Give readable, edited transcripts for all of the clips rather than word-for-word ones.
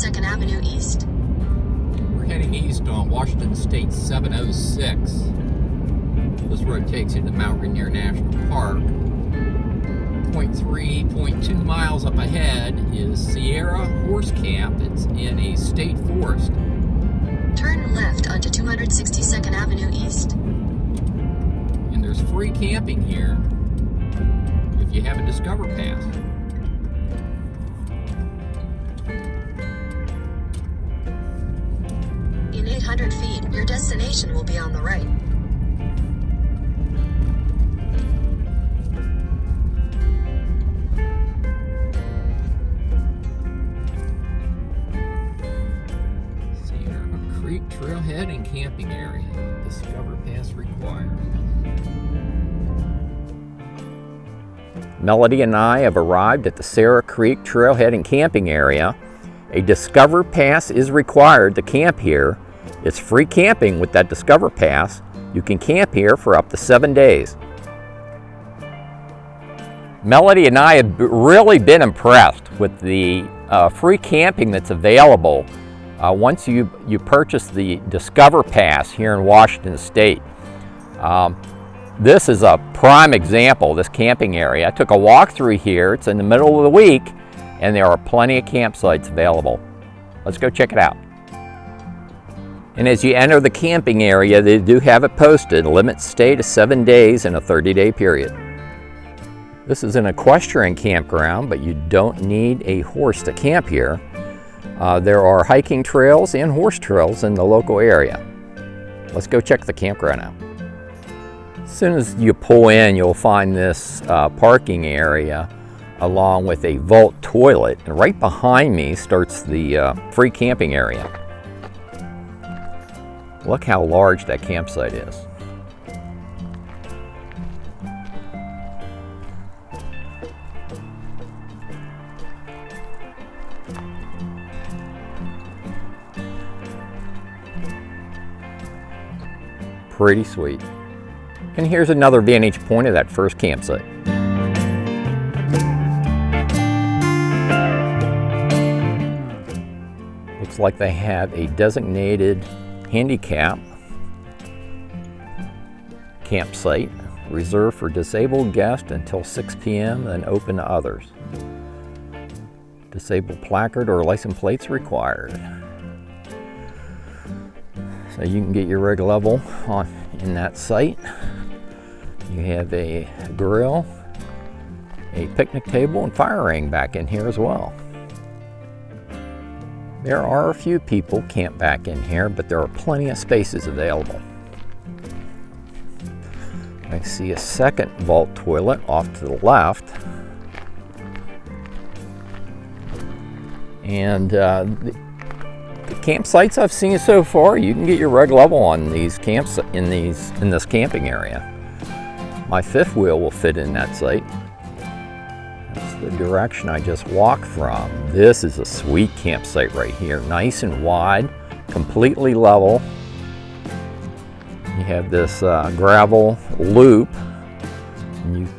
2nd Avenue East. We're heading east on Washington State 706. This road takes you to Mount Rainier National Park. 0.2 miles up ahead is Sahara Horse Camp. It's in a state forest. Turn left onto 262nd Avenue East. And there's free camping here if you have a Discover Pass. In 800 feet, your destination will be on the right. Creek Trailhead and Camping Area. Discover Pass required. Melody and I have arrived at the Sahara Creek Trailhead and Camping Area. A Discover Pass is required to camp here. It's free camping with that Discover Pass. You can camp here for up to 7 days. Melody and I have really been impressed with the free camping that's available once you purchase the Discover Pass here in Washington State. This is a prime example, this camping area. I took a walk through here. It's in the middle of the week, and there are plenty of campsites available. Let's go check it out. And as you enter the camping area, they do have it posted, limit stay to 7 days in a 30-day period. This is an equestrian campground, but you don't need a horse to camp here. There are hiking trails and horse trails in the local area. Let's go check the campground out. As soon as you pull in, you'll find this parking area along with a vault toilet. And right behind me starts the free camping area. Look how large that campsite is. Pretty sweet. And here's another vantage point of that first campsite. Looks like they have a designated handicap campsite reserved for disabled guests until 6 p.m. and open to others. Disabled placard or license plates required. So you can get your rig level in that site. You have a grill, a picnic table, and fire ring back in here as well. There are a few people camped back in here, but there are plenty of spaces available. I see a second vault toilet off to the left. And the campsites I've seen so far, you can get your rig level on these camps in this camping area. My fifth wheel will fit in that site. That's the direction I just walked from. This is a sweet campsite right here, nice and wide, completely level. You have this gravel loop.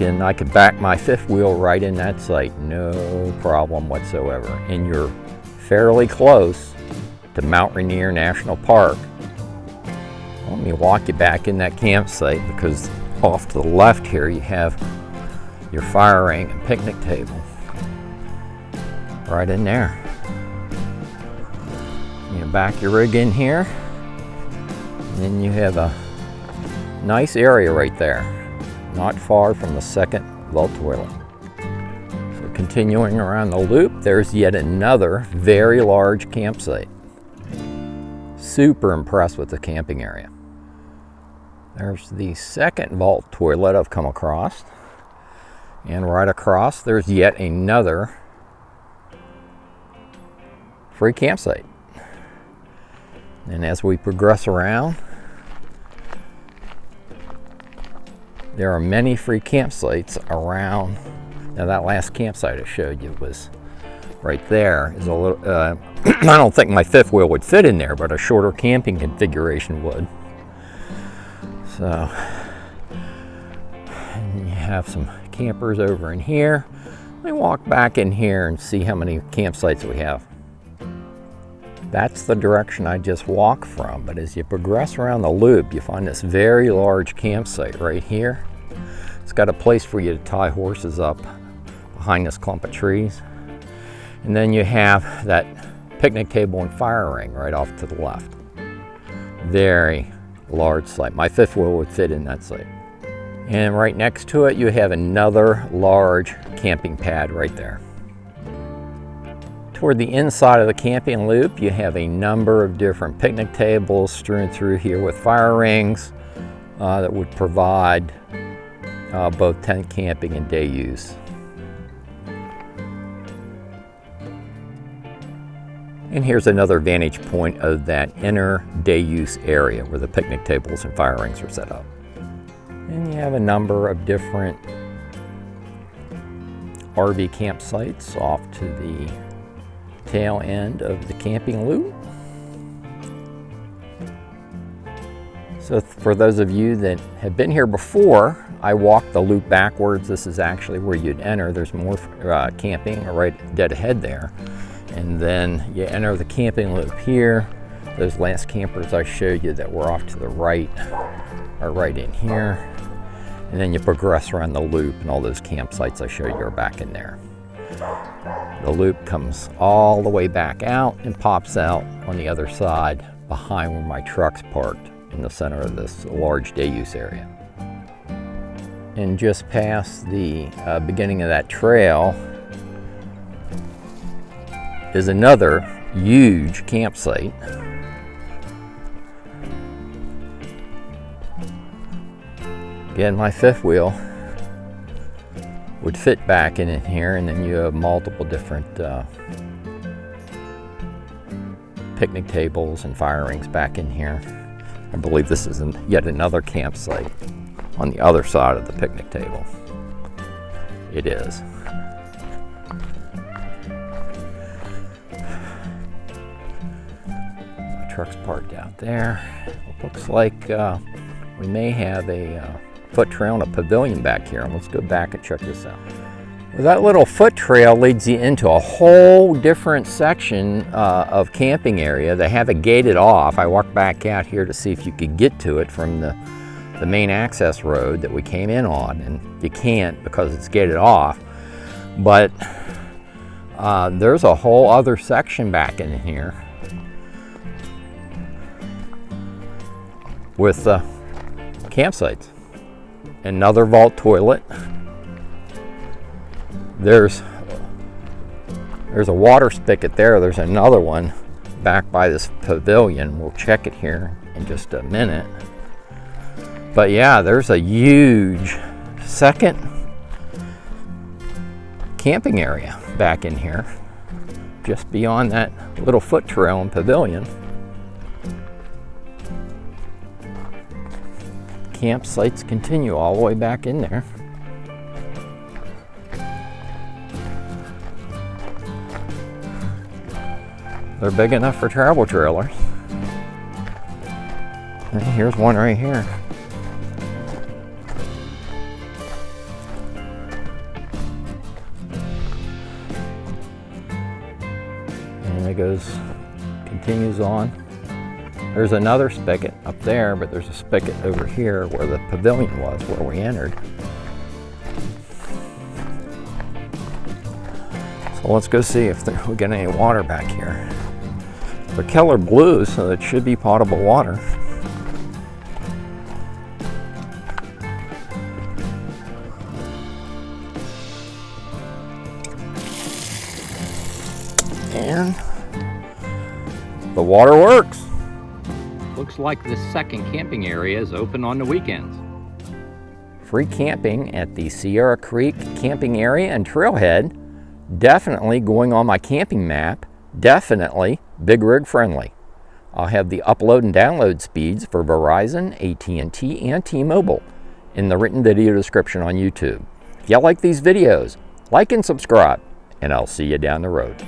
And I could back my fifth wheel right in that site, no problem whatsoever. And you're fairly close to Mount Rainier National Park. Let me walk you back in that campsite, because off to the left here you have your fire ring and picnic table right in there. You back your rig in here, and then you have a nice area right there, not far from the second vault toilet. So continuing around the loop, there's yet another very large campsite. Super impressed with the camping area. There's the second vault toilet I've come across. And right across, there's yet another free campsite. And as we progress around, there are many free campsites around. Now that last campsite I showed you was right there. Is a little, I don't think my fifth wheel would fit in there, but a shorter camping configuration would. So, and you have some campers over in here. Let me walk back in here and see how many campsites we have. That's the direction I just walked from, but as you progress around the loop, you find this very large campsite right here. It's got a place for you to tie horses up behind this clump of trees. And then you have that picnic table and fire ring right off to the left. Very large site. My fifth wheel would fit in that site. And right next to it, you have another large camping pad right there. Toward the inside of the camping loop, you have a number of different picnic tables strewn through here with fire rings that would provide both tent camping and day use. And here's another vantage point of that inner day use area where the picnic tables and fire rings are set up. And you have a number of different RV campsites off to the tail end of the camping loop. So for those of you that have been here before, I walked the loop backwards. This is actually where you'd enter. There's more camping right dead ahead there. And then you enter the camping loop here. Those last campers I showed you that were off to the right are right in here. And then you progress around the loop, and all those campsites I showed you are back in there. The loop comes all the way back out and pops out on the other side behind where my truck's parked in the center of this large day use area. And just past the beginning of that trail is another huge campsite. Again, my fifth wheel would fit back in here, and then you have multiple different picnic tables and fire rings back in here. I believe this is yet another campsite on the other side of the picnic table. It is. My truck's parked out there. It looks like we may have a foot trail and a pavilion back here. Let's go back and check this out. Well, that little foot trail leads you into a whole different section of camping area. They have it gated off. I walked back out here to see if you could get to it from the main access road that we came in on, and you can't because it's gated off. But there's a whole other section back in here with campsites. Another vault toilet. There's a water spigot there. There's another one back by this pavilion. We'll check it here in just a minute. But yeah, there's a huge second camping area back in here, just beyond that little foot trail and pavilion. Campsites continue all the way back in there. They're big enough for travel trailers. And here's one right here. And it continues on. There's another spigot up there, but there's a spigot over here where the pavilion was, where we entered. So let's go see if we get any water back here. They're Keller Blue, so it should be potable water. And the water works. Looks like this second camping area is open on the weekends. Free camping at the Sierra Creek camping area and trailhead. Definitely going on my camping map. Definitely big rig friendly. I'll have the upload and download speeds for Verizon, AT&T, and T-Mobile in the written video description on YouTube. If you like these videos, like and subscribe, and I'll see you down the road.